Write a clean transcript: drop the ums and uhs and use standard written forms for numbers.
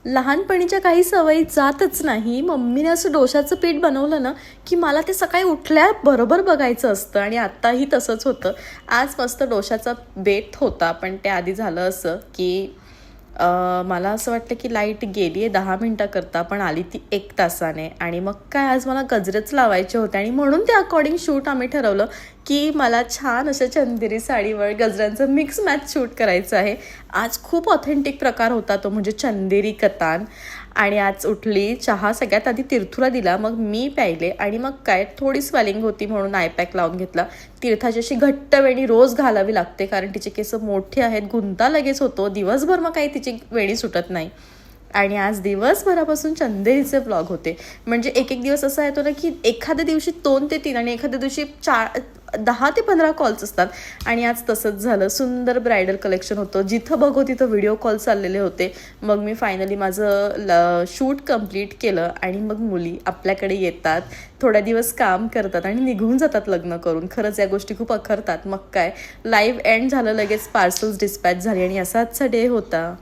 लहानपणीच्या काही सवयी जातच नाही. मम्मीने असं डोशाचं पीठ बनवलं ना, की मला ते सकाळी उठल्याबरोबर बघायचं असतं आणि आत्ताही तसंच होतं. आज मस्त डोशाचा बेत होता, पण त्या आधी झालं असं, की मला असं वाटलं की लाईट गेली आहे 10 मिनिटाकरता, पण आली ती 1 तासाने आणि मग काय आज मला गजरेच लावायचे होते आणि म्हणून त्या अकॉर्डिंग शूट आम्ही ठरवलं, की मला छान अशा चंदेरी साडीवर गजऱ्यांचं मिक्स मॅच शूट करायचं आहे. आज खूप ऑथेंटिक प्रकार होता तो म्हणजे चंदेरी कतान आणि आज उठली, चहा सगळ्यात आधी तीर्थूला दिला, मग मी प्यायले आणि मग काय थोडी स्वेलिंग होती म्हणून आय पॅक लावून घेतला. तीर्थाची अशी घट्ट वेणी रोज घालावी लागते कारण तिचे केस मोठे आहेत, गुंता लगेच होतो. दिवसभर मग काही तिची वेणी सुटत नाही. आणि आज दिवसभरापासून चंदेरीचे व्लॉग होते. म्हणजे एक एक दिवस असा येतो ना, की एखाद्या दिवशी 2 ते 3 आणि एखाद्या दिवशी 10 ते 15 कॉल्स असतात. आणि आज तसंच झालं. सुंदर ब्रायडल कलेक्शन होतं. जिथं बघू तिथं व्हिडिओ कॉल चाललेले होते. मग मी फायनली माझं शूट कंप्लीट केलं आणि मग मुली आपल्याकडे येतात, थोड्या दिवस काम करतात आणि निघून जातात लग्न करून. खरंच या गोष्टी खूप अखरतात. मग काय लाईव्ह एंड झालं, लगेच पार्सल्स डिस्पॅच झाली आणि असा आजचा डे होता.